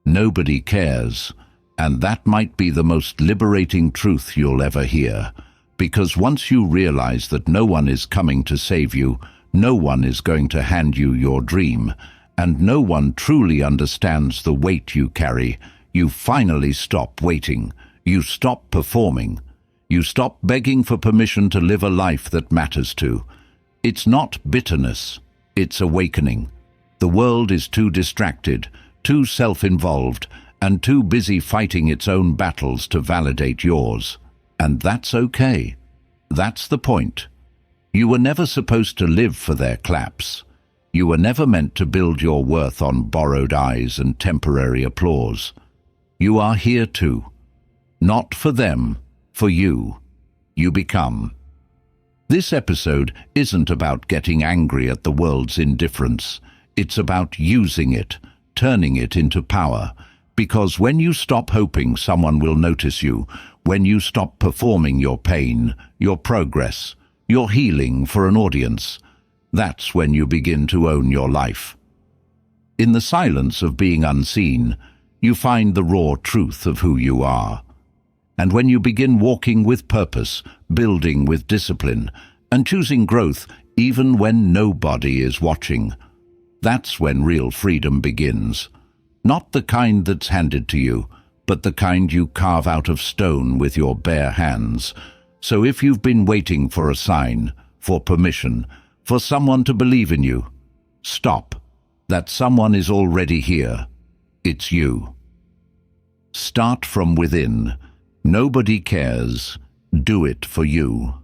Nobody cares. And that might be the most liberating truth you'll ever hear. Because once you realize that no one is coming to save you, no one is going to hand you your dream, and no one truly understands the weight you carry, you finally stop waiting. You stop performing. You stop begging for permission to live a life that matters to. It's not bitterness, it's awakening. The world is too distracted, too self-involved, and too busy fighting its own battles to validate yours. And that's okay. That's the point. You were never supposed to live for their claps. You were never meant to build your worth on borrowed eyes and temporary applause. You are here too. Not for them, for you. You become. This episode isn't about getting angry at the world's indifference. It's about using it, turning it into power. Because when you stop hoping someone will notice you, when you stop performing your pain, your progress, your healing for an audience, that's when you begin to own your life. In the silence of being unseen, you find the raw truth of who you are. And when you begin walking with purpose, building with discipline, and choosing growth even when nobody is watching, that's when real freedom begins. Not the kind that's handed to you, but the kind you carve out of stone with your bare hands. So if you've been waiting for a sign, for permission, for someone to believe in you, stop. That someone is already here. It's you. Start from within. Nobody cares. Do it for you.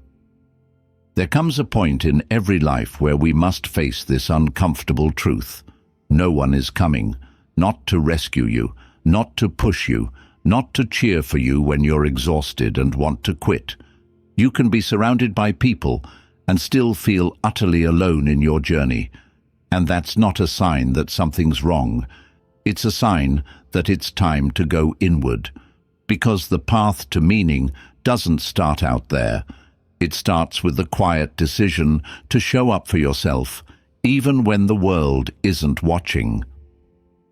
There comes a point in every life where we must face this uncomfortable truth. No one is coming. Not to rescue you, not to push you, not to cheer for you when you're exhausted and want to quit. You can be surrounded by people and still feel utterly alone in your journey. And that's not a sign that something's wrong. It's a sign that it's time to go inward. Because the path to meaning doesn't start out there. It starts with the quiet decision to show up for yourself, even when the world isn't watching.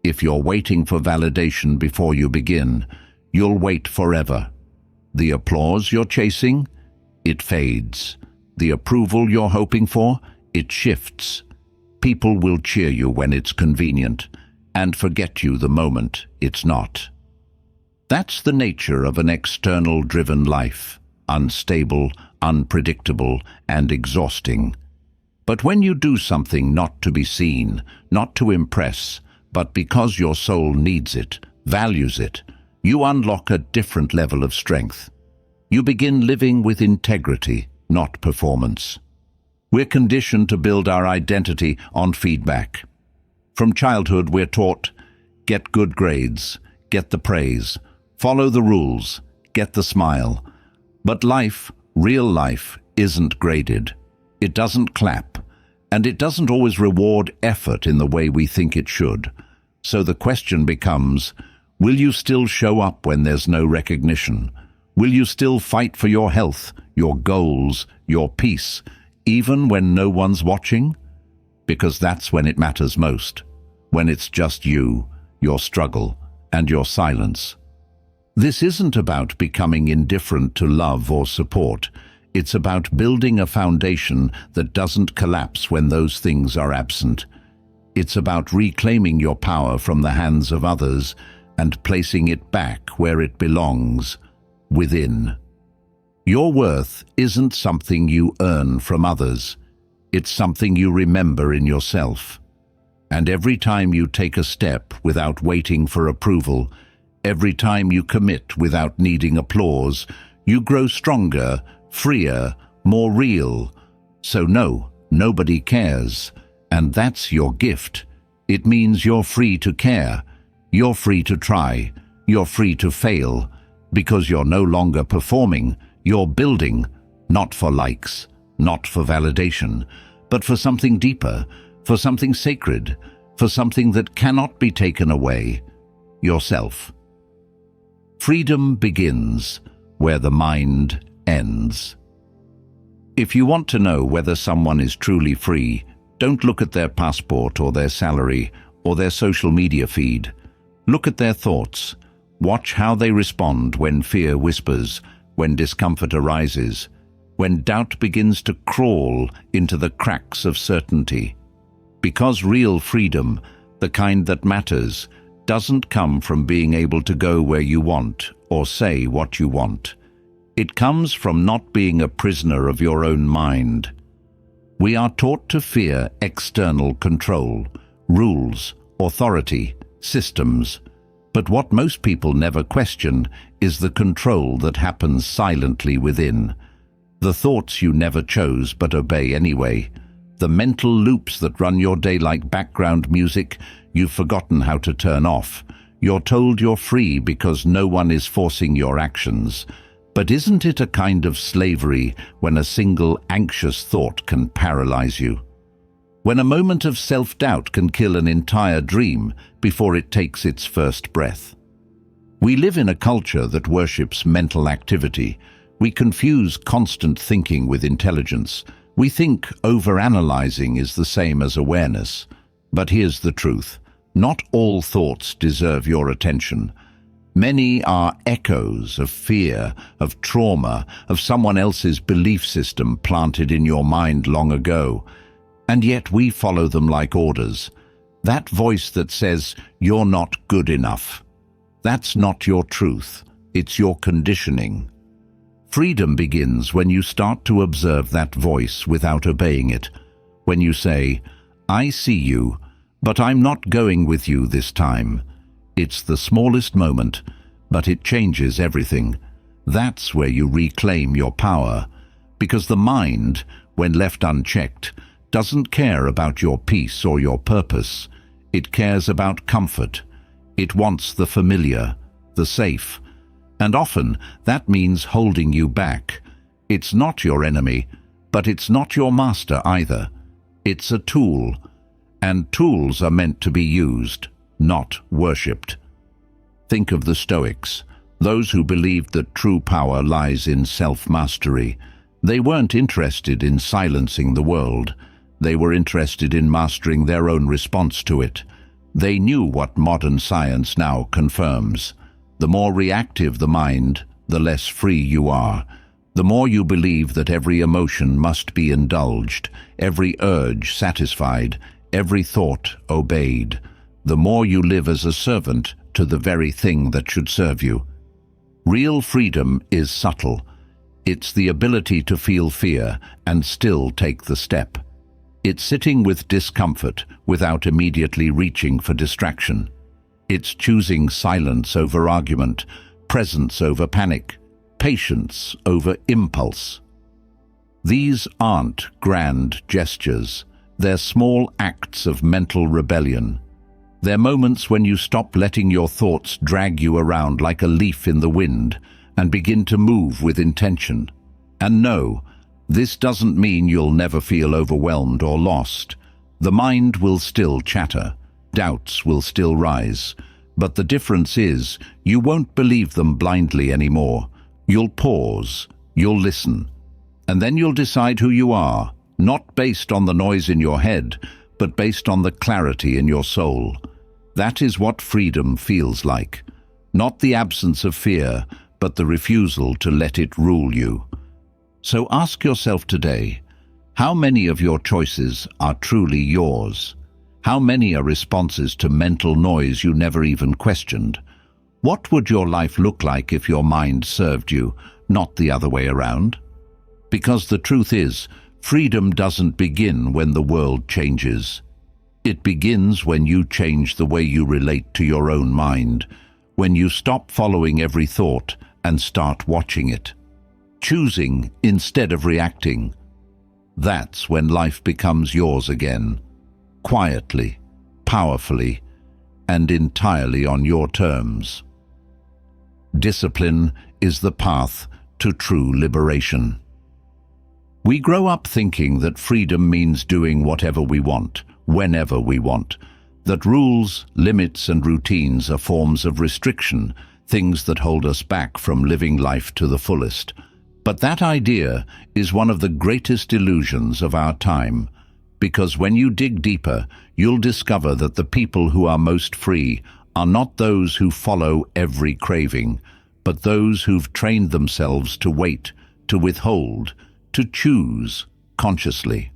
If you're waiting for validation before you begin, you'll wait forever. The applause you're chasing, it fades. The approval you're hoping for, it shifts. People will cheer you when it's convenient, and forget you the moment it's not. That's the nature of an external-driven life, unstable, unpredictable, and exhausting. But when you do something not to be seen, not to impress, but because your soul needs it, values it, you unlock a different level of strength. You begin living with integrity, not performance. We're conditioned to build our identity on feedback. From childhood, we're taught, get good grades, get the praise, follow the rules, get the smile. But life, real life, isn't graded. It doesn't clap. And it doesn't always reward effort in the way we think it should. So the question becomes, will you still show up when there's no recognition? Will you still fight for your health, your goals, your peace, even when no one's watching? Because that's when it matters most, when it's just you, your struggle, and your silence. This isn't about becoming indifferent to love or support. It's about building a foundation that doesn't collapse when those things are absent. It's about reclaiming your power from the hands of others and placing it back where it belongs, within. Your worth isn't something you earn from others. It's something you remember in yourself. And every time you take a step without waiting for approval, every time you commit without needing applause, you grow stronger, freer, more real. So no, nobody cares. And that's your gift. It means you're free to care. You're free to try. You're free to fail. Because you're no longer performing. You're building. Not for likes, not for validation, but for something deeper, for something sacred, for something that cannot be taken away. Yourself. Freedom begins where the mind ends. If you want to know whether someone is truly free, don't look at their passport or their salary or their social media feed. Look at their thoughts. Watch how they respond when fear whispers, when discomfort arises, when doubt begins to crawl into the cracks of certainty. Because real freedom, the kind that matters, doesn't come from being able to go where you want or say what you want. It comes from not being a prisoner of your own mind. We are taught to fear external control, rules, authority, systems. But what most people never question is the control that happens silently within. The thoughts you never chose but obey anyway. The mental loops that run your day like background music you've forgotten how to turn off. You're told you're free because no one is forcing your actions. But isn't it a kind of slavery when a single anxious thought can paralyze you? When a moment of self-doubt can kill an entire dream before it takes its first breath? We live in a culture that worships mental activity. We confuse constant thinking with intelligence. We think overanalyzing is the same as awareness. But here's the truth. Not all thoughts deserve your attention. Many are echoes of fear, of trauma, of someone else's belief system planted in your mind long ago. And yet we follow them like orders. That voice that says, "You're not good enough." That's not your truth. It's your conditioning. Freedom begins when you start to observe that voice without obeying it. When you say, "I see you, but I'm not going with you this time." It's the smallest moment, but it changes everything. That's where you reclaim your power. Because the mind, when left unchecked, doesn't care about your peace or your purpose. It cares about comfort. It wants the familiar, the safe. And often that means holding you back. It's not your enemy, but it's not your master either. It's a tool. And tools are meant to be used, not worshipped. Think of the Stoics, those who believed that true power lies in self-mastery. They weren't interested in silencing the world. They were interested in mastering their own response to it. They knew what modern science now confirms. The more reactive the mind, the less free you are. The more you believe that every emotion must be indulged, every urge satisfied, every thought obeyed, the more you live as a servant to the very thing that should serve you. Real freedom is subtle. It's the ability to feel fear and still take the step. It's sitting with discomfort without immediately reaching for distraction. It's choosing silence over argument, presence over panic, patience over impulse. These aren't grand gestures. They're small acts of mental rebellion. They're moments when you stop letting your thoughts drag you around like a leaf in the wind and begin to move with intention. And no, this doesn't mean you'll never feel overwhelmed or lost. The mind will still chatter. Doubts will still rise. But the difference is, you won't believe them blindly anymore. You'll pause. You'll listen. And then you'll decide who you are, not based on the noise in your head, but based on the clarity in your soul. That is what freedom feels like. Not the absence of fear, but the refusal to let it rule you. So ask yourself today, how many of your choices are truly yours? How many are responses to mental noise you never even questioned? What would your life look like if your mind served you, not the other way around? Because the truth is, freedom doesn't begin when the world changes. It begins when you change the way you relate to your own mind, when you stop following every thought and start watching it. Choosing instead of reacting. That's when life becomes yours again, quietly, powerfully, and entirely on your terms. Discipline is the path to true liberation. We grow up thinking that freedom means doing whatever we want, whenever we want, that rules, limits, and routines are forms of restriction, things that hold us back from living life to the fullest. But that idea is one of the greatest illusions of our time, because when you dig deeper, you'll discover that the people who are most free are not those who follow every craving, but those who've trained themselves to wait, to withhold, to choose consciously.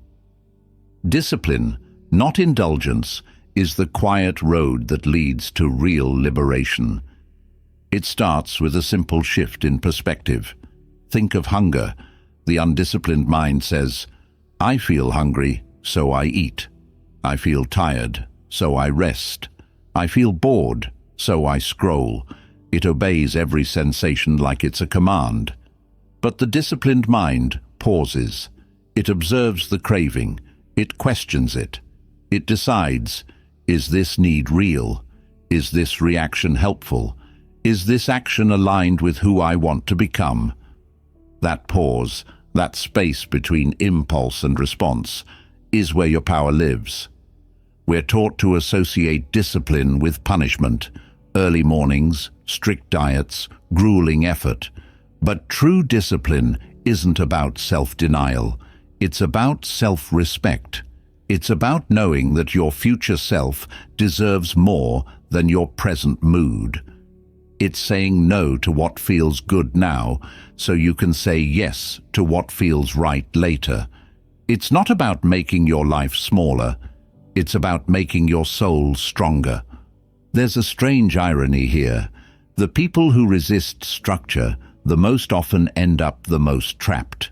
Discipline, not indulgence, is the quiet road that leads to real liberation. It starts with a simple shift in perspective. Think of hunger. The undisciplined mind says, "I feel hungry, so I eat. I feel tired, so I rest. I feel bored, so I scroll." It obeys every sensation like it's a command. But the disciplined mind pauses. It observes the craving. It questions it. It decides, is this need real? Is this reaction helpful? Is this action aligned with who I want to become? That pause, that space between impulse and response, is where your power lives. We're taught to associate discipline with punishment, early mornings, strict diets, grueling effort. But true discipline isn't about self-denial. It's about self-respect. It's about knowing that your future self deserves more than your present mood. It's saying no to what feels good now so you can say yes to what feels right later. It's not about making your life smaller. It's about making your soul stronger. There's a strange irony here. The people who resist structure the most often end up the most trapped.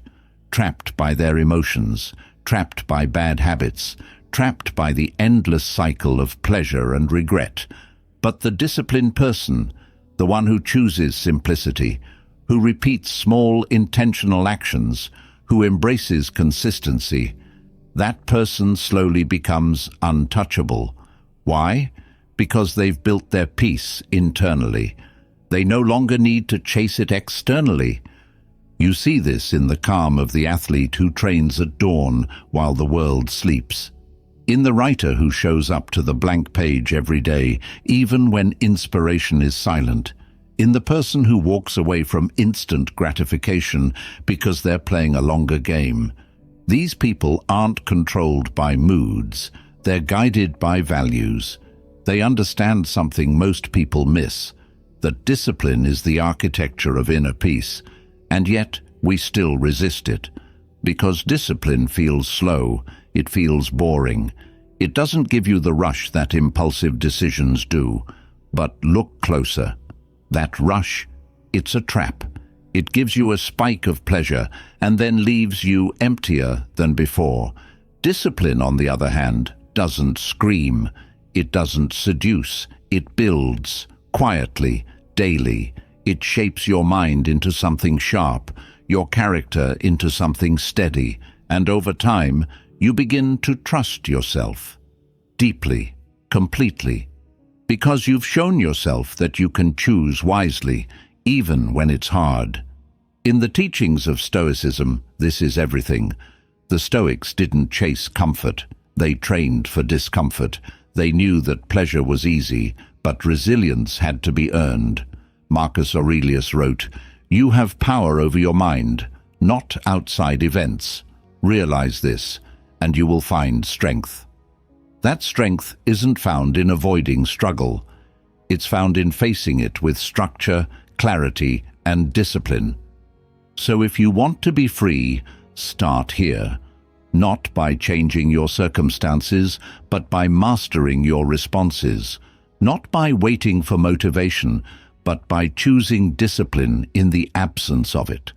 Trapped by their emotions, trapped by bad habits, trapped by the endless cycle of pleasure and regret. But the disciplined person, the one who chooses simplicity, who repeats small intentional actions, who embraces consistency, that person slowly becomes untouchable. Why? Because they've built their peace internally. They no longer need to chase it externally. You see this in the calm of the athlete who trains at dawn while the world sleeps. In the writer who shows up to the blank page every day, even when inspiration is silent. In the person who walks away from instant gratification because they're playing a longer game. These people aren't controlled by moods. They're guided by values. They understand something most people miss, that discipline is the architecture of inner peace, and yet we still resist it. Because discipline feels slow, it feels boring. It doesn't give you the rush that impulsive decisions do. But look closer. That rush, it's a trap. It gives you a spike of pleasure and then leaves you emptier than before. Discipline, on the other hand, doesn't scream. It doesn't seduce. It builds, quietly, daily. It shapes your mind into something sharp, your character into something steady, and over time, you begin to trust yourself. Deeply, completely. Because you've shown yourself that you can choose wisely, even when it's hard. In the teachings of Stoicism, this is everything. The Stoics didn't chase comfort. They trained for discomfort. They knew that pleasure was easy, but resilience had to be earned. Marcus Aurelius wrote, "You have power over your mind, not outside events. Realize this, and you will find strength." That strength isn't found in avoiding struggle. It's found in facing it with structure, clarity, and discipline. So if you want to be free, start here. Not by changing your circumstances, but by mastering your responses. Not by waiting for motivation, but by choosing discipline in the absence of it.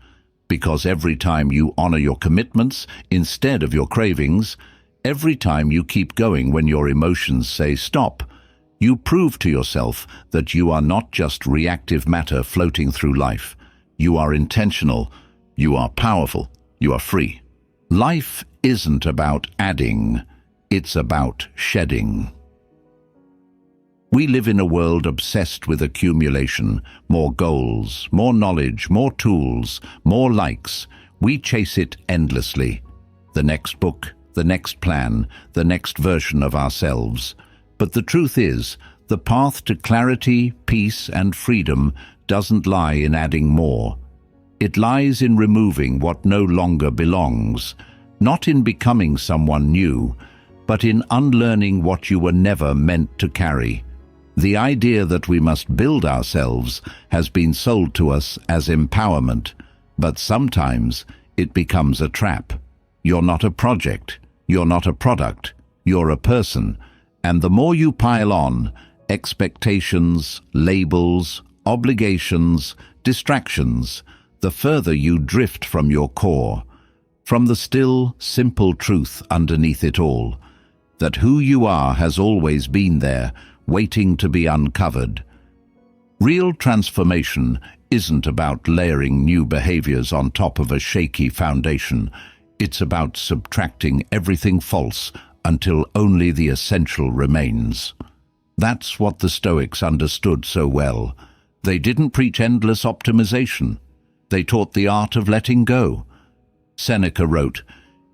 Because every time you honor your commitments instead of your cravings, every time you keep going when your emotions say stop, you prove to yourself that you are not just reactive matter floating through life. You are intentional, you are powerful, you are free. Life isn't about adding, it's about shedding. We live in a world obsessed with accumulation, more goals, more knowledge, more tools, more likes. We chase it endlessly. The next book, the next plan, the next version of ourselves. But the truth is, the path to clarity, peace, and freedom doesn't lie in adding more. It lies in removing what no longer belongs, not in becoming someone new, but in unlearning what you were never meant to carry. The idea that we must build ourselves has been sold to us as empowerment, but sometimes it becomes a trap. You're not a project, you're not a product, you're a person, and the more you pile on, expectations, labels, obligations, distractions, the further you drift from your core, from the still, simple truth underneath it all, that who you are has always been there, waiting to be uncovered. Real transformation isn't about layering new behaviors on top of a shaky foundation. It's about subtracting everything false until only the essential remains. That's what the Stoics understood so well. They didn't preach endless optimization. They taught the art of letting go. Seneca wrote,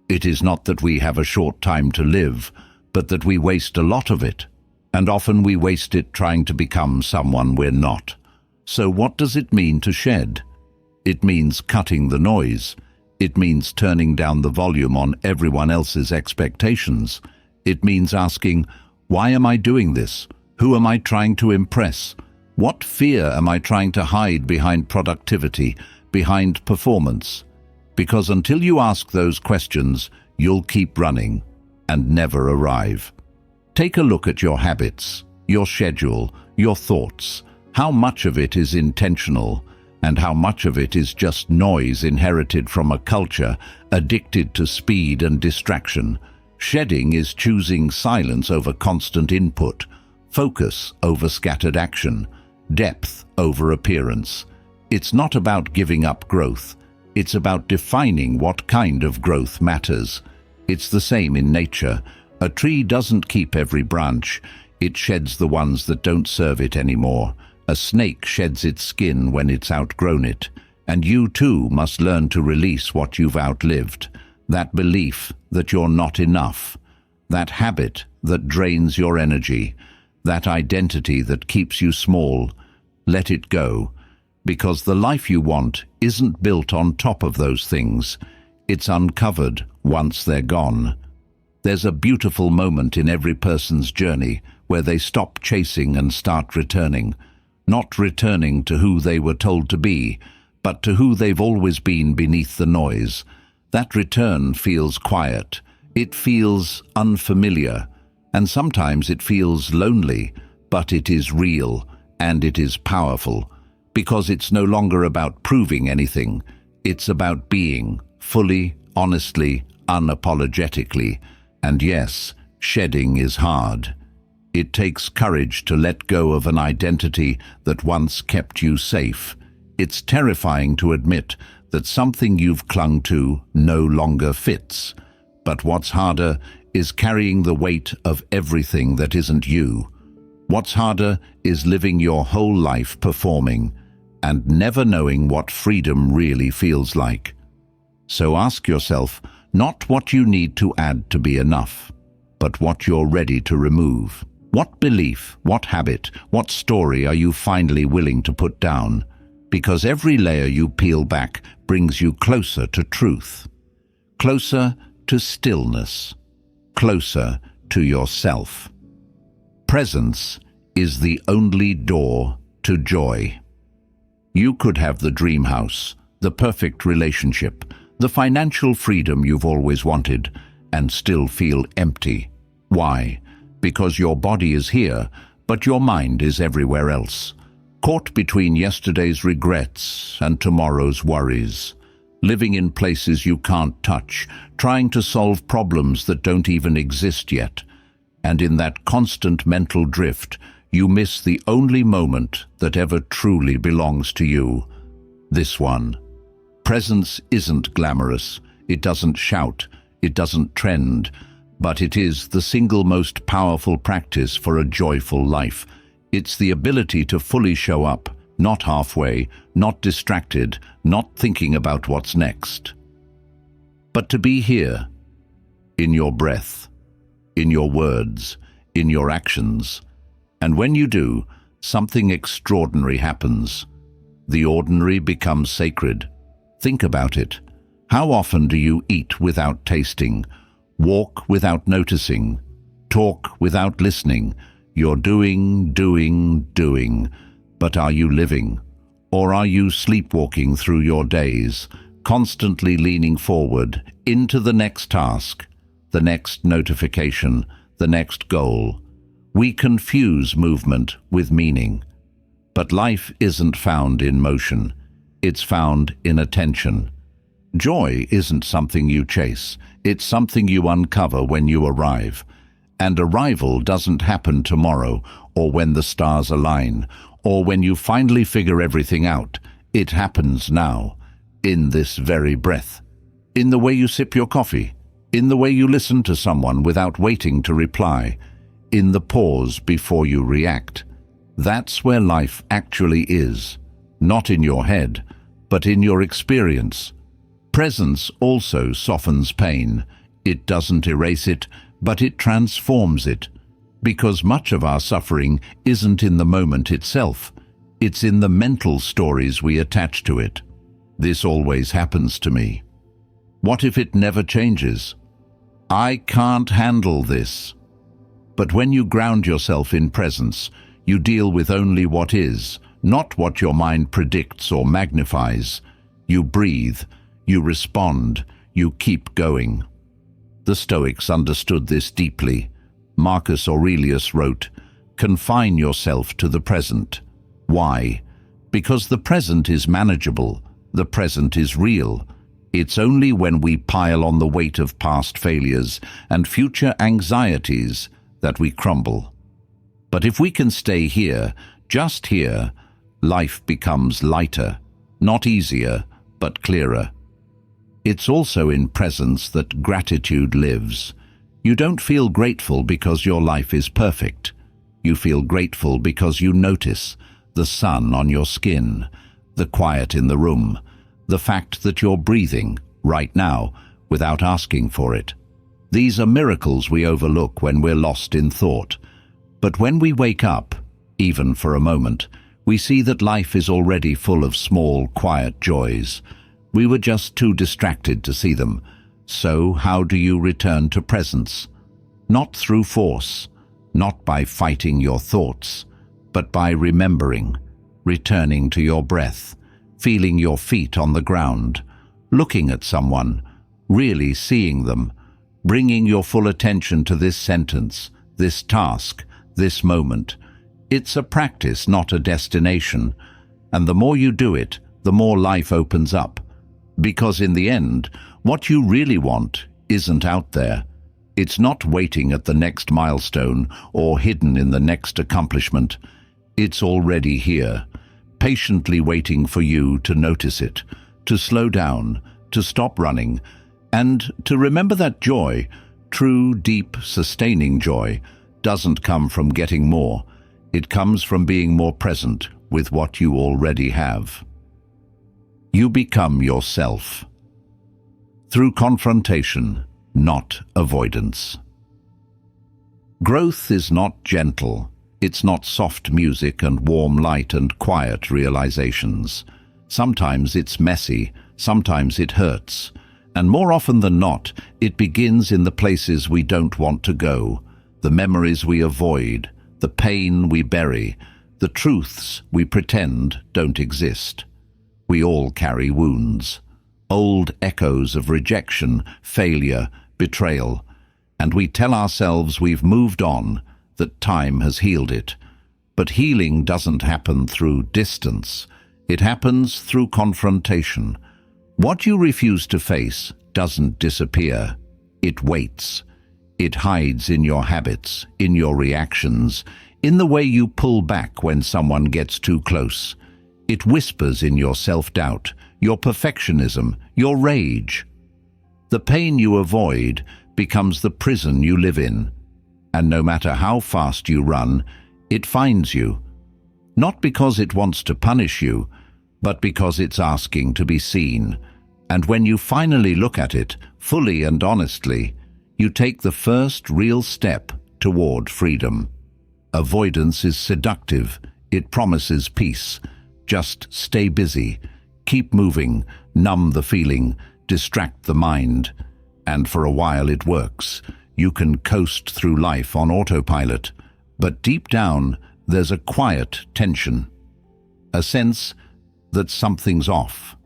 "It is not that we have a short time to live, but that we waste a lot of it. And often we waste it trying to become someone we're not." So what does it mean to shed? It means cutting the noise. It means turning down the volume on everyone else's expectations. It means asking, why am I doing this? Who am I trying to impress? What fear am I trying to hide behind productivity, behind performance? Because until you ask those questions, you'll keep running and never arrive. Take a look at your habits, your schedule, your thoughts. How much of it is intentional, and how much of it is just noise inherited from a culture addicted to speed and distraction? Shedding is choosing silence over constant input, focus over scattered action, depth over appearance. It's not about giving up growth. It's about defining what kind of growth matters. It's the same in nature. A tree doesn't keep every branch. It sheds the ones that don't serve it anymore. A snake sheds its skin when it's outgrown it. And you too must learn to release what you've outlived. That belief that you're not enough. That habit that drains your energy. That identity that keeps you small. Let it go. Because the life you want isn't built on top of those things. It's uncovered once they're gone. There's a beautiful moment in every person's journey where they stop chasing and start returning. Not returning to who they were told to be, but to who they've always been beneath the noise. That return feels quiet. It feels unfamiliar. And sometimes it feels lonely, but it is real and it is powerful. Because it's no longer about proving anything. It's about being, fully, honestly, unapologetically. And yes, shedding is hard. It takes courage to let go of an identity that once kept you safe. It's terrifying to admit that something you've clung to no longer fits. But what's harder is carrying the weight of everything that isn't you. What's harder is living your whole life performing and never knowing what freedom really feels like. So ask yourself, not what you need to add to be enough, but what you're ready to remove. What belief, what habit, what story are you finally willing to put down? Because every layer you peel back brings you closer to truth, closer to stillness, closer to yourself. Presence is the only door to joy. You could have the dream house, the perfect relationship, the financial freedom you've always wanted, and still feel empty. Why? Because your body is here, but your mind is everywhere else. Caught between yesterday's regrets and tomorrow's worries. Living in places you can't touch, trying to solve problems that don't even exist yet. And in that constant mental drift, you miss the only moment that ever truly belongs to you. This one. Presence isn't glamorous. It doesn't shout. It doesn't trend. But it is the single most powerful practice for a joyful life. It's the ability to fully show up, not halfway, not distracted, not thinking about what's next. But to be here, in your breath, in your words, in your actions. And when you do, something extraordinary happens. The ordinary becomes sacred. Think about it. How often do you eat without tasting, walk without noticing, talk without listening, You're doing, doing, doing, but are you living? Or are you sleepwalking through your days, constantly leaning forward into the next task, the next notification, the next goal? We confuse movement with meaning. But life isn't found in motion. It's found in attention. Joy isn't something you chase. It's something you uncover when you arrive. And arrival doesn't happen tomorrow, or when the stars align, or when you finally figure everything out. It happens now, in this very breath. In the way you sip your coffee, in the way you listen to someone without waiting to reply, in the pause before you react. That's where life actually is, not in your head, but in your experience. Presence also softens pain. It doesn't erase it, but it transforms it. Because much of our suffering isn't in the moment itself. It's in the mental stories we attach to it. This always happens to me. What if it never changes? I can't handle this. But when you ground yourself in presence, you deal with only what is, not what your mind predicts or magnifies. You breathe, you respond, you keep going. The Stoics understood this deeply. Marcus Aurelius wrote, "Confine yourself to the present." Why? Because the present is manageable, the present is real. It's only when we pile on the weight of past failures and future anxieties that we crumble. But if we can stay here, just here, life becomes lighter, not easier, but clearer. It's also in presence that gratitude lives. You don't feel grateful because your life is perfect. You feel grateful because you notice the sun on your skin, the quiet in the room, the fact that you're breathing right now without asking for it. These are miracles we overlook when we're lost in thought. But when we wake up, even for a moment, we see that life is already full of small, quiet joys. We were just too distracted to see them. So how do you return to presence? Not through force, not by fighting your thoughts, but by remembering, returning to your breath, feeling your feet on the ground, looking at someone, really seeing them, bringing your full attention to this sentence, this task, this moment. It's a practice, not a destination. And the more you do it, the more life opens up. Because in the end, what you really want isn't out there. It's not waiting at the next milestone or hidden in the next accomplishment. It's already here, patiently waiting for you to notice it, to slow down, to stop running, and to remember that joy, true, deep, sustaining joy, doesn't come from getting more. It comes from being more present with what you already have. You become yourself. Through confrontation, not avoidance. Growth is not gentle. It's not soft music and warm light and quiet realizations. Sometimes it's messy, sometimes it hurts. And more often than not, it begins in the places we don't want to go, the memories we avoid, the pain we bury, the truths we pretend don't exist. We all carry wounds, old echoes of rejection, failure, betrayal, and we tell ourselves we've moved on, that time has healed it. But healing doesn't happen through distance. It happens through confrontation. What you refuse to face doesn't disappear. It waits. It hides in your habits, in your reactions, in the way you pull back when someone gets too close. It whispers in your self-doubt, your perfectionism, your rage. The pain you avoid becomes the prison you live in. And no matter how fast you run, it finds you. Not because it wants to punish you, but because it's asking to be seen. And when you finally look at it, fully and honestly, you take the first real step toward freedom. Avoidance is seductive. It promises peace. Just stay busy. Keep moving. Numb the feeling. Distract the mind. And for a while it works. You can coast through life on autopilot. But deep down, there's a quiet tension, a sense that something's off,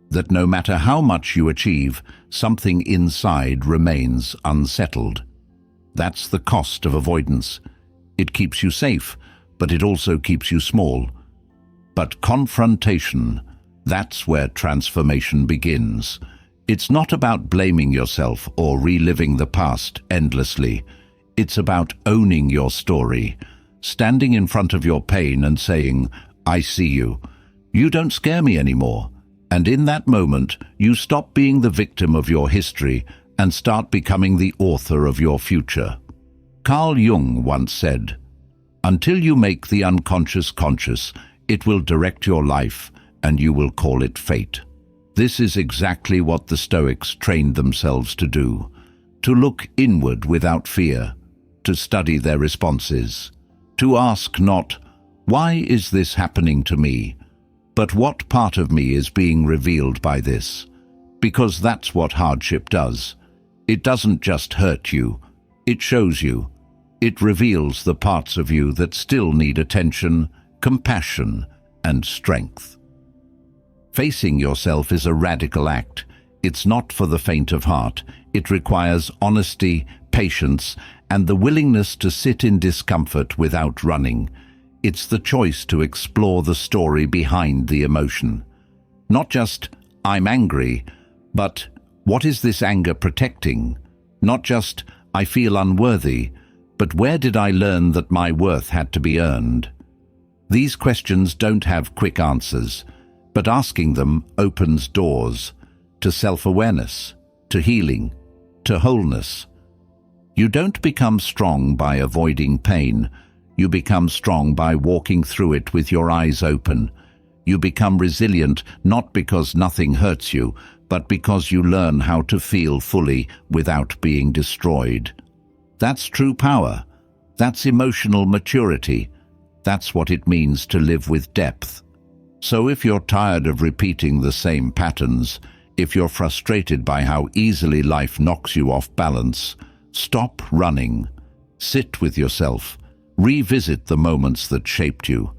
that no matter how much you achieve, something inside remains unsettled. That's the cost of avoidance. It keeps you safe, but it also keeps you small. But confrontation, that's where transformation begins. It's not about blaming yourself or reliving the past endlessly. It's about owning your story, standing in front of your pain and saying, "I see you. You don't scare me anymore." And in that moment, you stop being the victim of your history and start becoming the author of your future. Carl Jung once said, "Until you make the unconscious conscious, it will direct your life and you will call it fate." This is exactly what the Stoics trained themselves to do, to look inward without fear, to study their responses, to ask not, "Why is this happening to me?" but "What part of me is being revealed by this?" Because that's what hardship does. It doesn't just hurt you, it shows you. It reveals the parts of you that still need attention, compassion, and strength. Facing yourself is a radical act. It's not for the faint of heart. It requires honesty, patience, and the willingness to sit in discomfort without running. It's the choice to explore the story behind the emotion. Not just, "I'm angry," but "What is this anger protecting?" Not just, "I feel unworthy," but "Where did I learn that my worth had to be earned?" These questions don't have quick answers, but asking them opens doors to self-awareness, to healing, to wholeness. You don't become strong by avoiding pain. You become strong by walking through it with your eyes open. You become resilient not because nothing hurts you, but because you learn how to feel fully without being destroyed. That's true power. That's emotional maturity. That's what it means to live with depth. So if you're tired of repeating the same patterns, if you're frustrated by how easily life knocks you off balance, stop running. Sit with yourself. Revisit the moments that shaped you.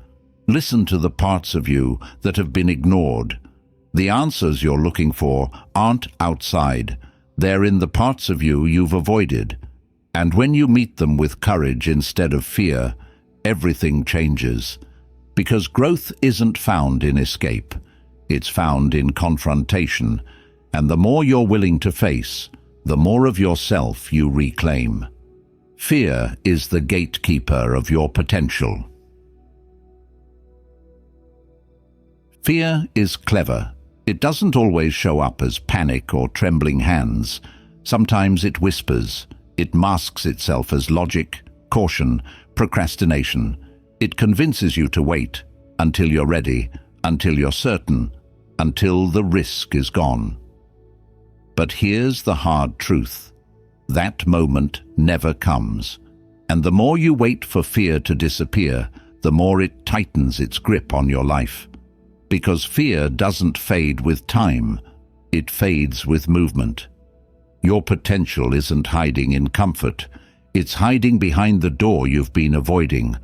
Listen to the parts of you that have been ignored. The answers you're looking for aren't outside. They're in the parts of you you've avoided. And when you meet them with courage instead of fear, everything changes. Because growth isn't found in escape. It's found in confrontation. And the more you're willing to face, the more of yourself you reclaim. Fear is the gatekeeper of your potential. Fear is clever. It doesn't always show up as panic or trembling hands. Sometimes it whispers. It masks itself as logic, caution, procrastination. It convinces you to wait until you're ready, until you're certain, until the risk is gone. But here's the hard truth. That moment never comes. And the more you wait for fear to disappear, the more it tightens its grip on your life. Because fear doesn't fade with time, it fades with movement. Your potential isn't hiding in comfort. It's hiding behind the door you've been avoiding,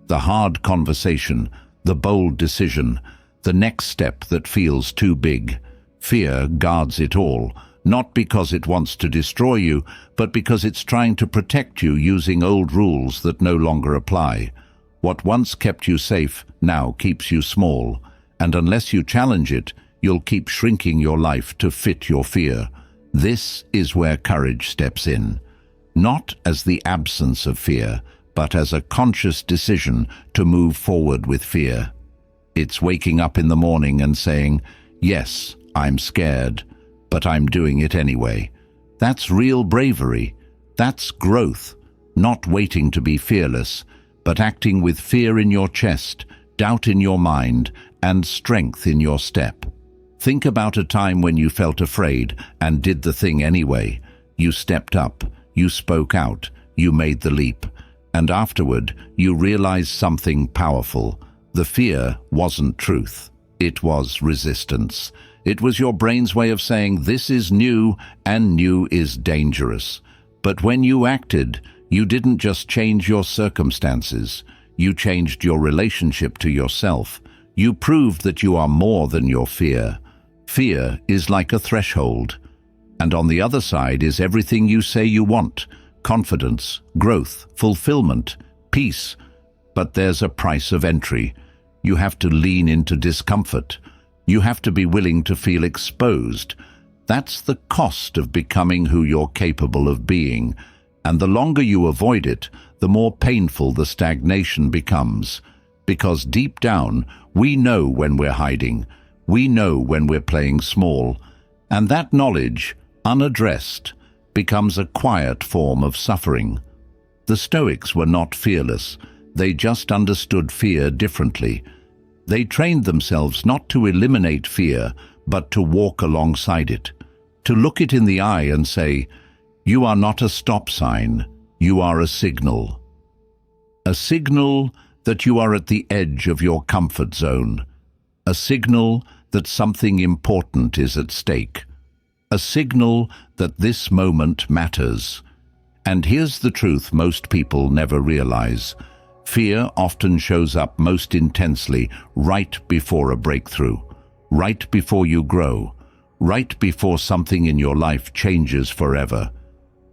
the hard conversation, the bold decision, the next step that feels too big. Fear guards it all. Not because it wants to destroy you, but because it's trying to protect you using old rules that no longer apply. What once kept you safe now keeps you small, and unless you challenge it, you'll keep shrinking your life to fit your fear. This is where courage steps in, not as the absence of fear, but as a conscious decision to move forward with fear. It's waking up in the morning and saying, "Yes, I'm scared, but I'm doing it anyway." That's real bravery. That's growth, not waiting to be fearless, but acting with fear in your chest, doubt in your mind, and strength in your step. Think about a time when you felt afraid and did the thing anyway. You stepped up, you spoke out, you made the leap, and afterward you realized something powerful. The fear wasn't truth. It was resistance. It was your brain's way of saying, "This is new, and new is dangerous." But when you acted, You didn't just change your circumstances, you changed your relationship to yourself. You proved that you are more than your fear. Fear is like a threshold, and on the other side is everything you say you want: confidence, growth, fulfillment, peace. But there's a price of entry. You have to lean into discomfort. You have to be willing to feel exposed. That's the cost of becoming who you're capable of being. And the longer you avoid it, the more painful the stagnation becomes. Because deep down, we know when we're hiding. We know when we're playing small. And that knowledge, unaddressed, becomes a quiet form of suffering. The Stoics were not fearless. They just understood fear differently. They trained themselves not to eliminate fear, but to walk alongside it. To look it in the eye and say, "You are not a stop sign, you are a signal." A signal that you are at the edge of your comfort zone. A signal that something important is at stake. A signal that this moment matters. And here's the truth most people never realize. Fear often shows up most intensely right before a breakthrough, right before you grow, right before something in your life changes forever.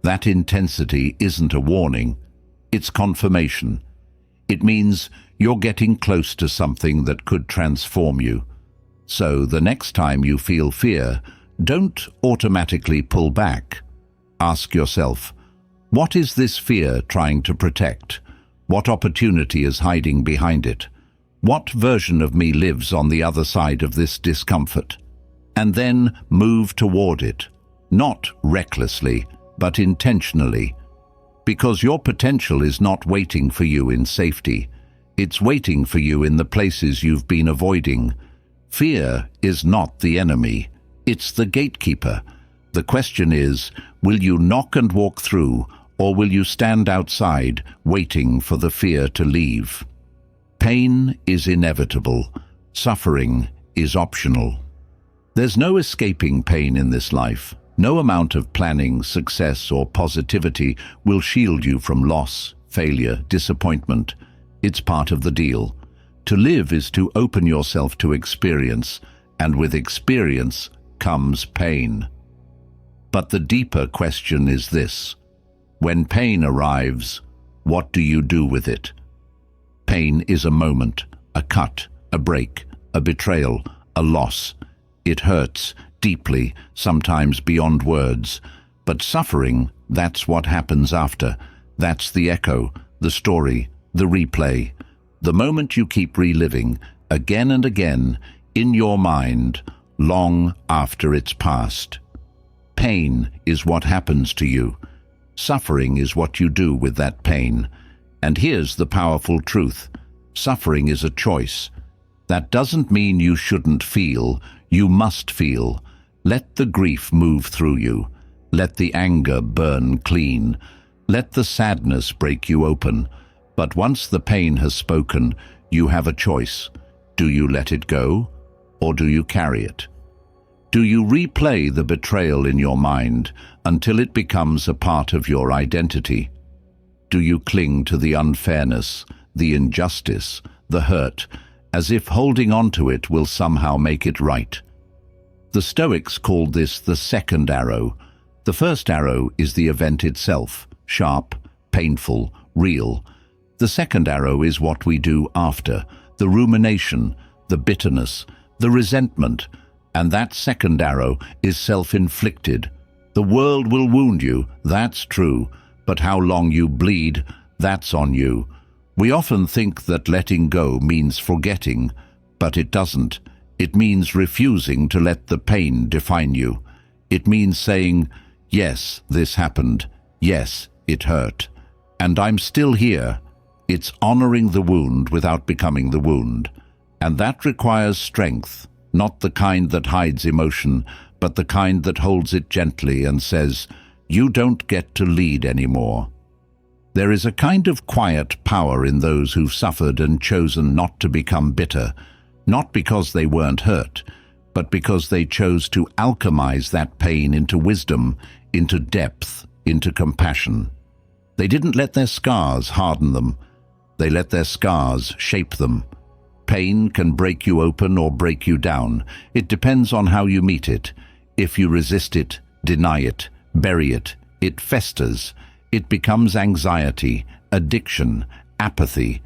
That intensity isn't a warning, it's confirmation. It means you're getting close to something that could transform you. So the next time you feel fear, don't automatically pull back. Ask yourself, what is this fear trying to protect? What opportunity is hiding behind it? What version of me lives on the other side of this discomfort? And then move toward it, not recklessly, but intentionally. Because your potential is not waiting for you in safety. It's waiting for you in the places you've been avoiding. Fear is not the enemy. It's the gatekeeper. The question is, will you knock and walk through, or will you stand outside, waiting for the fear to leave? Pain is inevitable. Suffering is optional. There's no escaping pain in this life. No amount of planning, success, or positivity will shield you from loss, failure, disappointment. It's part of the deal. To live is to open yourself to experience, and with experience comes pain. But the deeper question is this: when pain arrives, what do you do with it? Pain is a moment, a cut, a break, a betrayal, a loss. It hurts deeply, sometimes beyond words. But suffering, that's what happens after. That's the echo, the story, the replay. The moment you keep reliving, again and again, in your mind, long after it's past. Pain is what happens to you. Suffering is what you do with that pain. And here's the powerful truth. Suffering is a choice. That doesn't mean you shouldn't feel. You must feel. Let the grief move through you. Let the anger burn clean. Let the sadness break you open. But once the pain has spoken, you have a choice. Do you let it go, or do you carry it? Do you replay the betrayal in your mind until it becomes a part of your identity? Do you cling to the unfairness, the injustice, the hurt, as if holding on to it will somehow make it right? The Stoics called this the second arrow. The first arrow is the event itself, sharp, painful, real. The second arrow is what we do after, the rumination, the bitterness, the resentment. And that second arrow is self-inflicted. The world will wound you, that's true, but how long you bleed, that's on you. We often think that letting go means forgetting, but it doesn't. It means refusing to let the pain define you. It means saying, yes, this happened. Yes, it hurt. And I'm still here. It's honoring the wound without becoming the wound. And that requires strength, not the kind that hides emotion, but the kind that holds it gently and says, you don't get to lead anymore. There is a kind of quiet power in those who've suffered and chosen not to become bitter, not because they weren't hurt, but because they chose to alchemize that pain into wisdom, into depth, into compassion. They didn't let their scars harden them. They let their scars shape them. Pain can break you open or break you down. It depends on how you meet it. If you resist it, deny it, bury it, it festers. It becomes anxiety, addiction, apathy.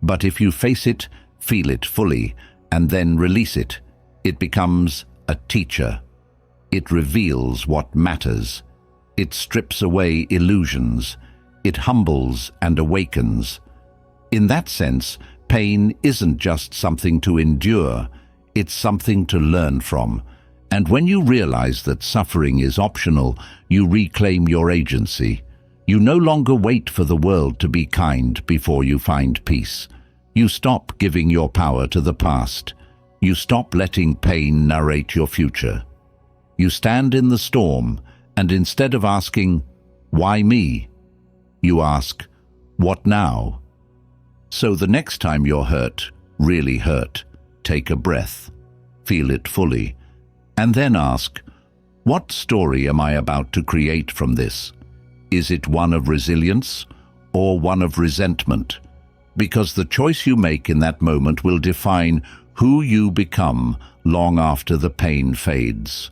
But if you face it, feel it fully, and then release it, it becomes a teacher. It reveals what matters. It strips away illusions. It humbles and awakens. In that sense, pain isn't just something to endure, it's something to learn from. And when you realize that suffering is optional, you reclaim your agency. You no longer wait for the world to be kind before you find peace. You stop giving your power to the past. You stop letting pain narrate your future. You stand in the storm, and instead of asking, "Why me?" you ask, "What now?" So the next time you're hurt, really hurt, take a breath, feel it fully, and then ask, what story am I about to create from this? Is it one of resilience or one of resentment? Because the choice you make in that moment will define who you become long after the pain fades.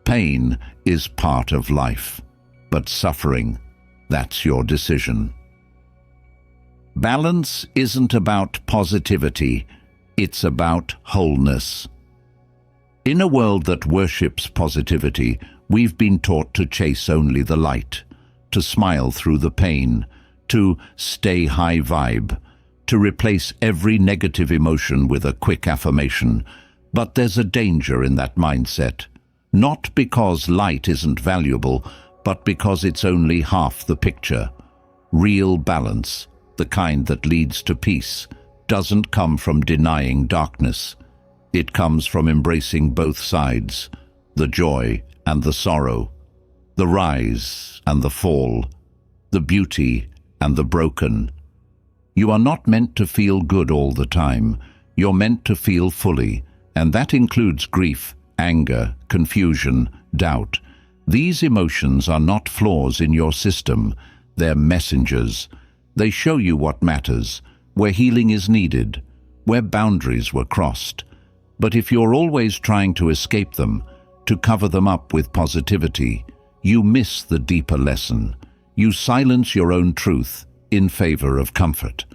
Pain is part of life, but suffering, that's your decision. Balance isn't about positivity, it's about wholeness. In a world that worships positivity, we've been taught to chase only the light, to smile through the pain, to stay high vibe, to replace every negative emotion with a quick affirmation. But there's a danger in that mindset. Not because light isn't valuable, but because it's only half the picture. Real balance, the kind that leads to peace, doesn't come from denying darkness. It comes from embracing both sides, the joy and the sorrow, the rise and the fall, the beauty and the broken. You are not meant to feel good all the time. You're meant to feel fully, and that includes grief, anger, confusion, doubt. These emotions are not flaws in your system, they're messengers. They show you what matters, where healing is needed, where boundaries were crossed. But if you're always trying to escape them, to cover them up with positivity, you miss the deeper lesson. You silence your own truth in favor of comfort.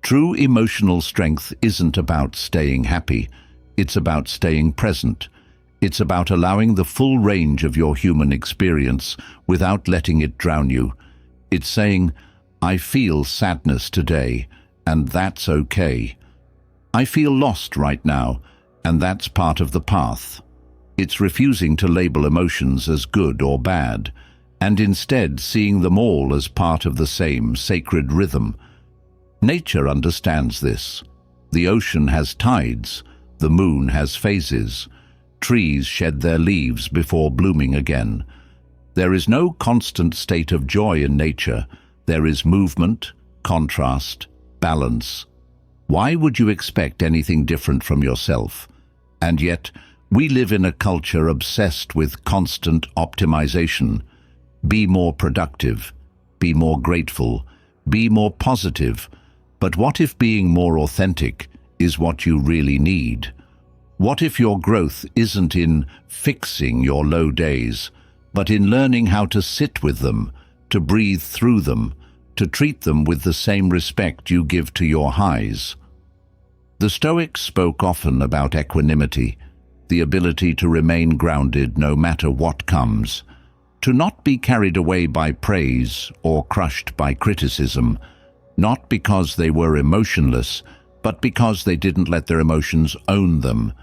True emotional strength isn't about staying happy, it's about staying present. It's about allowing the full range of your human experience without letting it drown you. It's saying, I feel sadness today, and that's okay. I feel lost right now, and that's part of the path. It's refusing to label emotions as good or bad, and instead seeing them all as part of the same sacred rhythm. Nature understands this. The ocean has tides, the moon has phases. Trees shed their leaves before blooming again. There is no constant state of joy in nature. There is movement, contrast, balance. Why would you expect anything different from yourself? And yet, we live in a culture obsessed with constant optimization. Be more productive, be more grateful, be more positive. But what if being more authentic is what you really need? What if your growth isn't in fixing your low days, but in learning how to sit with them, to breathe through them, to treat them with the same respect you give to your highs? The Stoics spoke often about equanimity, the ability to remain grounded no matter what comes, to not be carried away by praise or crushed by criticism, not because they were emotionless, but because they didn't let their emotions own them.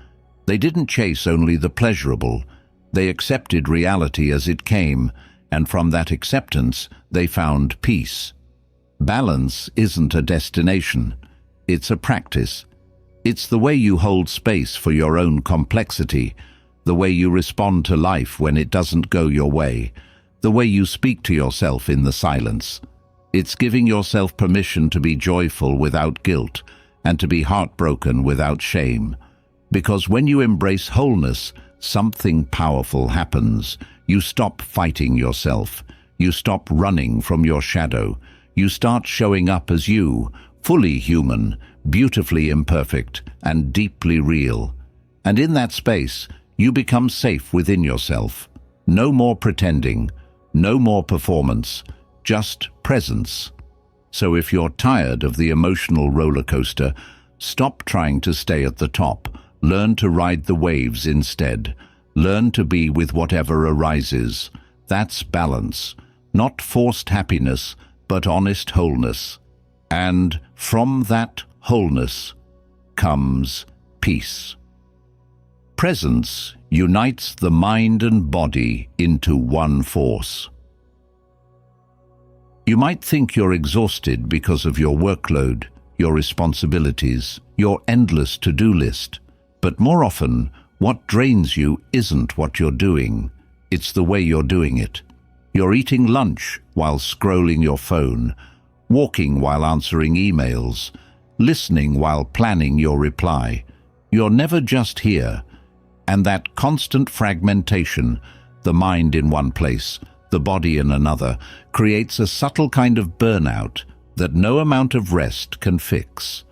They didn't chase only the pleasurable. They accepted reality as it came, and from that acceptance, they found peace. Balance isn't a destination. It's a practice. It's the way you hold space for your own complexity, the way you respond to life when it doesn't go your way, the way you speak to yourself in the silence. It's giving yourself permission to be joyful without guilt and to be heartbroken without shame. Because when you embrace wholeness, something powerful happens. You stop fighting yourself. You stop running from your shadow. You start showing up as you, fully human, beautifully imperfect, and deeply real. And in that space, you become safe within yourself. No more pretending, no more performance, just presence. So if you're tired of the emotional roller coaster, stop trying to stay at the top. Learn to ride the waves instead. Learn to be with whatever arises. That's balance. Not forced happiness, but honest wholeness. And from that wholeness comes peace. Presence unites the mind and body into one force. You might think you're exhausted because of your workload, your responsibilities, your endless to-do list. But more often, what drains you isn't what you're doing. It's the way you're doing it. You're eating lunch while scrolling your phone, walking while answering emails, listening while planning your reply. You're never just here. And that constant fragmentation, the mind in one place, the body in another, creates a subtle kind of burnout that no amount of rest can fix.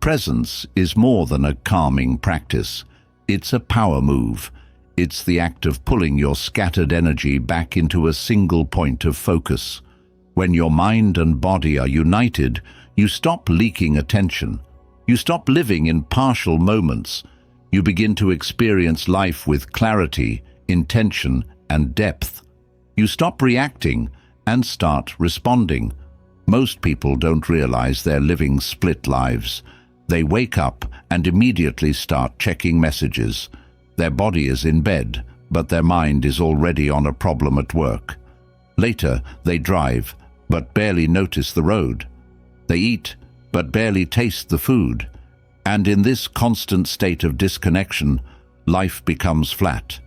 Presence is more than a calming practice. It's a power move. It's the act of pulling your scattered energy back into a single point of focus. When your mind and body are united, you stop leaking attention. You stop living in partial moments. You begin to experience life with clarity, intention, and depth. You stop reacting and start responding. Most people don't realize they're living split lives. They wake up and immediately start checking messages. Their body is in bed, but their mind is already on a problem at work. Later, they drive, but barely notice the road. They eat, but barely taste the food. And in this constant state of disconnection, life becomes flat.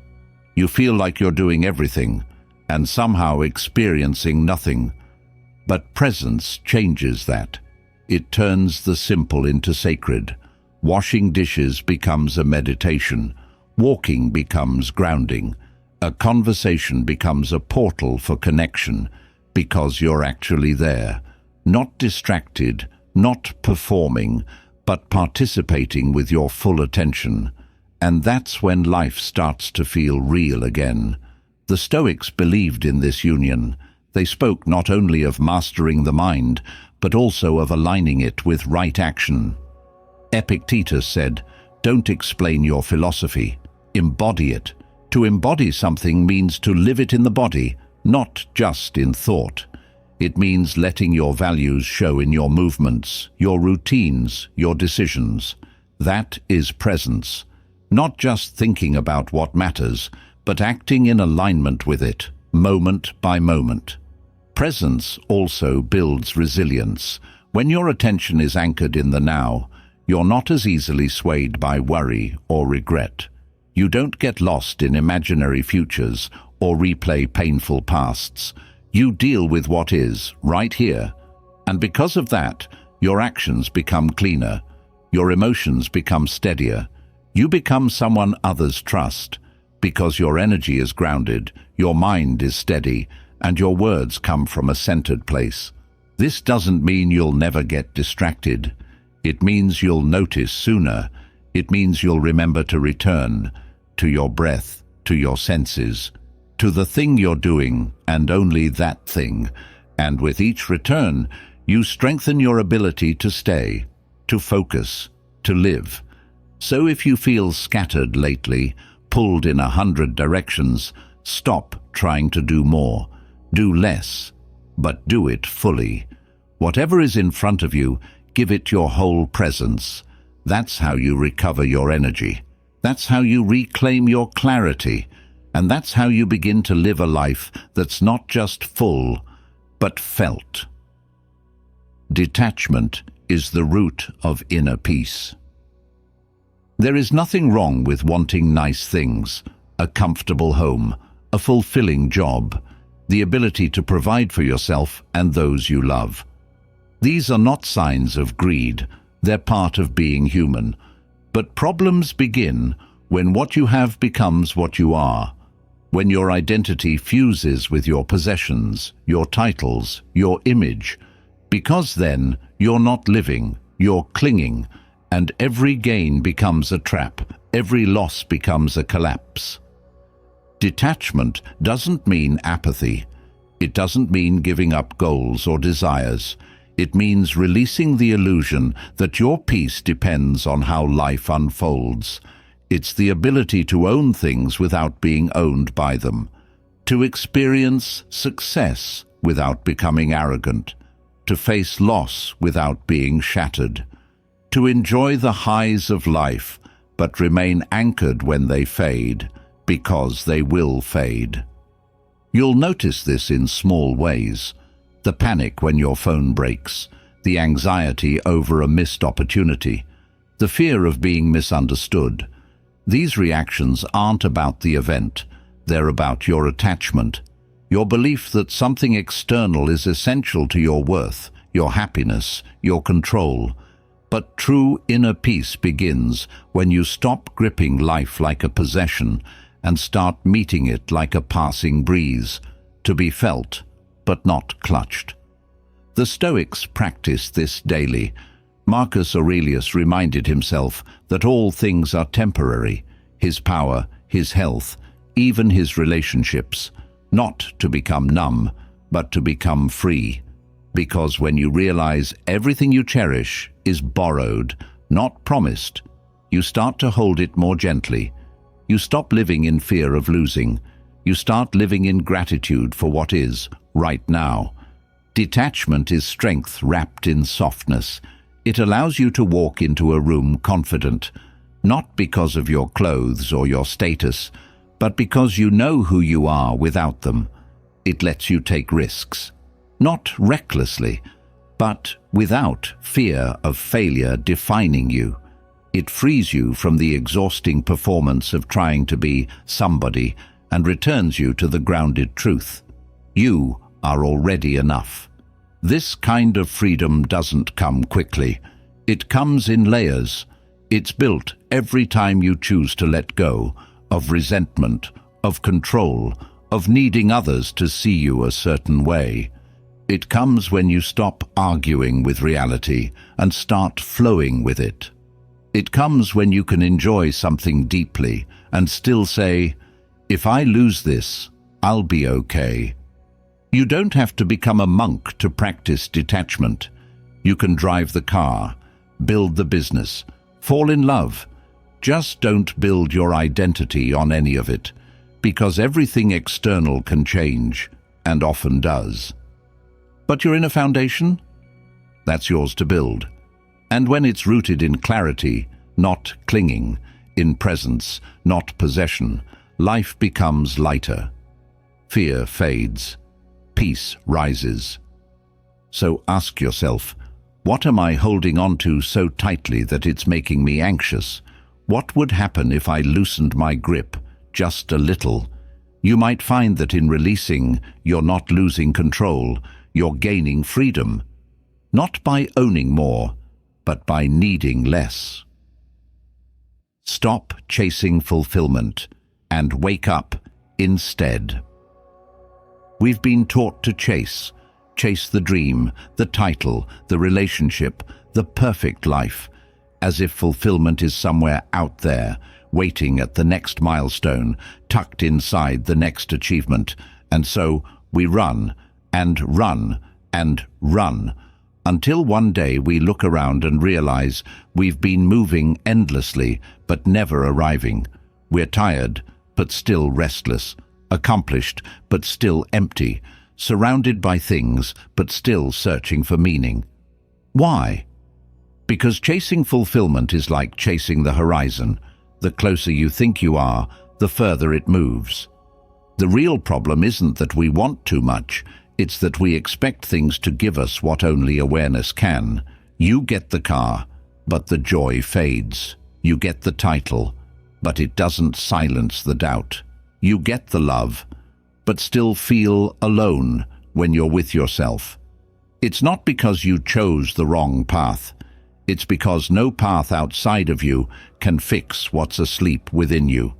You feel like you're doing everything, and somehow experiencing nothing. But presence changes that. It turns the simple into sacred. Washing dishes becomes a meditation. Walking becomes grounding. A conversation becomes a portal for connection, because you're actually there. Not distracted, not performing, but participating with your full attention. And that's when life starts to feel real again. The Stoics believed in this union. They spoke not only of mastering the mind, but also of aligning it with right action. Epictetus said, "Don't explain your philosophy, embody it." To embody something means to live it in the body, not just in thought. It means letting your values show in your movements, your routines, your decisions. That is presence. Not just thinking about what matters, but acting in alignment with it, moment by moment. Presence also builds resilience. When your attention is anchored in the now, you're not as easily swayed by worry or regret. You don't get lost in imaginary futures or replay painful pasts. You deal with what is, right here. And because of that, your actions become cleaner. Your emotions become steadier. You become someone others trust. Because your energy is grounded, your mind is steady, and your words come from a centered place. This doesn't mean you'll never get distracted. It means you'll notice sooner. It means you'll remember to return to your breath, to your senses, to the thing you're doing, and only that thing. And with each return, you strengthen your ability to stay, to focus, to live. So if you feel scattered lately, pulled in 100 directions, stop trying to do more. Do less, but do it fully. Whatever is in front of you, give it your whole presence. That's how you recover your energy. That's how you reclaim your clarity. And that's how you begin to live a life that's not just full, but felt. Detachment is the root of inner peace. There is nothing wrong with wanting nice things, a comfortable home, a fulfilling job, the ability to provide for yourself and those you love. These are not signs of greed, they're part of being human. But problems begin when what you have becomes what you are. when your identity fuses with your possessions, your titles, your image, because then you're not living, you're clinging, and every gain becomes a trap, every loss becomes a collapse. Detachment doesn't mean apathy. It doesn't mean giving up goals or desires. It means releasing the illusion that your peace depends on how life unfolds. It's the ability to own things without being owned by them, to experience success without becoming arrogant, to face loss without being shattered, to enjoy the highs of life but remain anchored when they fade, because they will fade. You'll notice this in small ways: the panic when your phone breaks, the anxiety over a missed opportunity, the fear of being misunderstood. These reactions aren't about the event, they're about your attachment, your belief that something external is essential to your worth, your happiness, your control. But true inner peace begins when you stop gripping life like a possession and start meeting it like a passing breeze, to be felt but not clutched. The Stoics practiced this daily. Marcus Aurelius reminded himself that all things are temporary, his power, his health, even his relationships, not to become numb, but to become free. Because when you realize everything you cherish is borrowed, not promised, you start to hold it more gently. You stop living in fear of losing. You start living in gratitude for what is, right now. Detachment is strength wrapped in softness. It allows you to walk into a room confident, not because of your clothes or your status, but because you know who you are without them. It lets you take risks, not recklessly, but without fear of failure defining you. It frees you from the exhausting performance of trying to be somebody and returns you to the grounded truth. You are already enough. This kind of freedom doesn't come quickly. It comes in layers. It's built every time you choose to let go of resentment, of control, of needing others to see you a certain way. It comes when you stop arguing with reality and start flowing with it. It comes when you can enjoy something deeply and still say, "If I lose this, I'll be okay." You don't have to become a monk to practice detachment. You can drive the car, build the business, fall in love. Just don't build your identity on any of it, because everything external can change, and often does. But your inner foundation? That's yours to build. And when it's rooted in clarity, not clinging, in presence, not possession, life becomes lighter. Fear fades. Peace rises. So ask yourself, what am I holding on to so tightly that it's making me anxious? What would happen if I loosened my grip just a little? You might find that in releasing, you're not losing control, you're gaining freedom. Not by owning more, but by needing less. Stop chasing fulfillment and wake up instead. We've been taught to chase the dream, the title, the relationship, the perfect life, as if fulfillment is somewhere out there, waiting at the next milestone, tucked inside the next achievement. And so we run and run and run, until one day we look around and realize we've been moving endlessly but never arriving. We're tired but still restless, accomplished but still empty, surrounded by things but still searching for meaning. Why? Because chasing fulfillment is like chasing the horizon. The closer you think you are, the further it moves. The real problem isn't that we want too much, it's that we expect things to give us what only awareness can. You get the car, but the joy fades. You get the title, but it doesn't silence the doubt. You get the love, but still feel alone when you're with yourself. It's not because you chose the wrong path. It's because no path outside of you can fix what's asleep within you.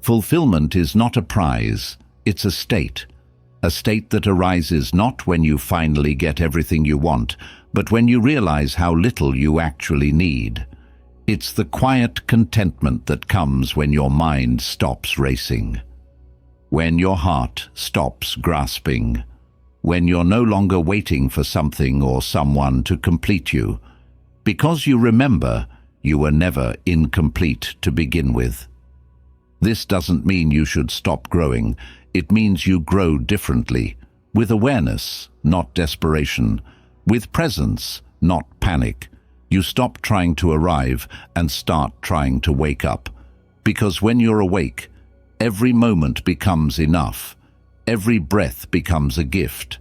Fulfillment is not a prize, it's a state that arises not when you finally get everything you want, but when you realize how little you actually need. It's the quiet contentment that comes when your mind stops racing, when your heart stops grasping, when you're no longer waiting for something or someone to complete you, because you remember you were never incomplete to begin with. This doesn't mean you should stop growing. It means you grow differently, with awareness, not desperation, with presence, not panic. You stop trying to arrive and start trying to wake up. Because when you're awake, every moment becomes enough. Every breath becomes a gift.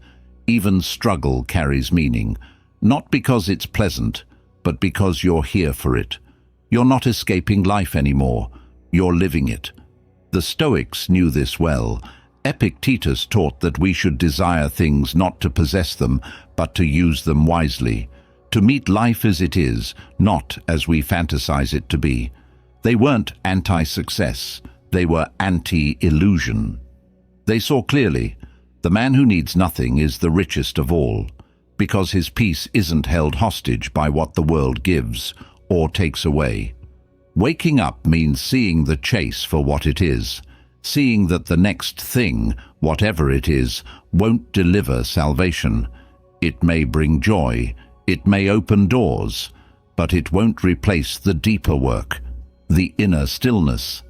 Even struggle carries meaning, not because it's pleasant, but because you're here for it. You're not escaping life anymore. You're living it. The Stoics knew this well. Epictetus taught that we should desire things not to possess them, but to use them wisely, to meet life as it is, not as we fantasize it to be. They weren't anti-success, they were anti-illusion. They saw clearly, the man who needs nothing is the richest of all, because his peace isn't held hostage by what the world gives or takes away. Waking up means seeing the chase for what it is, seeing that the next thing, whatever it is, won't deliver salvation. It may bring joy, it may open doors, but it won't replace the deeper work, the inner stillness,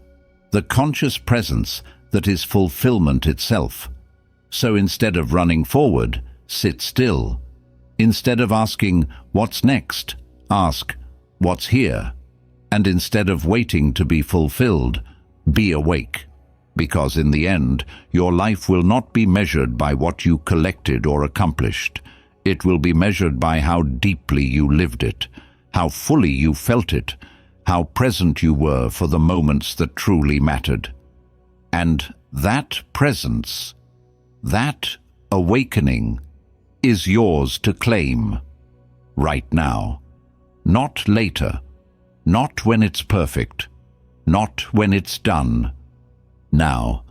the conscious presence that is fulfillment itself. So instead of running forward, sit still. Instead of asking, what's next? Ask, what's here? And instead of waiting to be fulfilled, be awake. Because in the end, your life will not be measured by what you collected or accomplished. It will be measured by how deeply you lived it, how fully you felt it, how present you were for the moments that truly mattered. And that presence, that awakening, is yours to claim right now, not later, not when it's perfect, not when it's done. Now.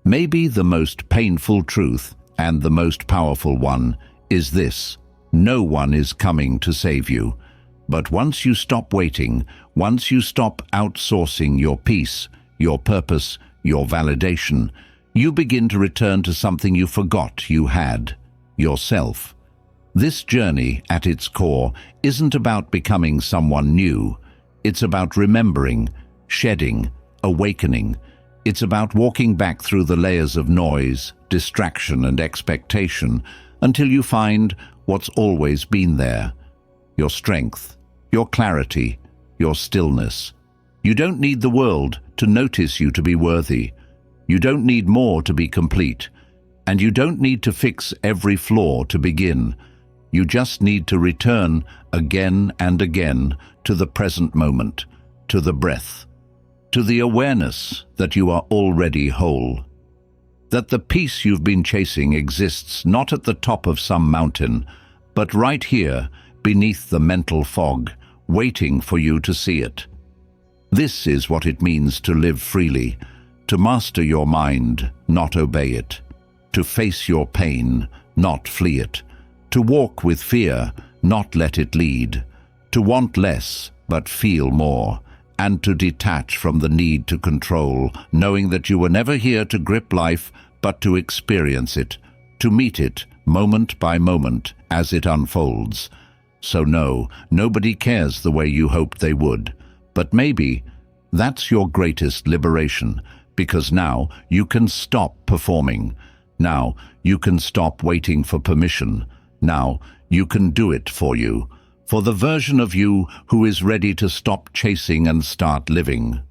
Maybe the most painful truth, and the most powerful one, is this: no one is coming to save you. But once you stop waiting, once you stop outsourcing your peace, your purpose, your validation, you begin to return to something you forgot you had: yourself. This journey, at its core, isn't about becoming someone new. It's about remembering, shedding, awakening. It's about walking back through the layers of noise, distraction, and expectation until you find what's always been there: your strength, your clarity, your stillness. You don't need the world to notice you to be worthy. You don't need more to be complete. And you don't need to fix every flaw to begin. You just need to return again and again to the present moment, to the breath, to the awareness that you are already whole. That the peace you've been chasing exists not at the top of some mountain, but right here, beneath the mental fog, waiting for you to see it. This is what it means to live freely, to master your mind, not obey it, to face your pain, not flee it, to walk with fear, not let it lead, to want less, but feel more, and to detach from the need to control, knowing that you were never here to grip life, but to experience it, to meet it moment by moment as it unfolds. So no, nobody cares the way you hoped they would. But maybe that's your greatest liberation, because now you can stop performing. Now you can stop waiting for permission. Now you can do it for you, for the version of you who is ready to stop chasing and start living.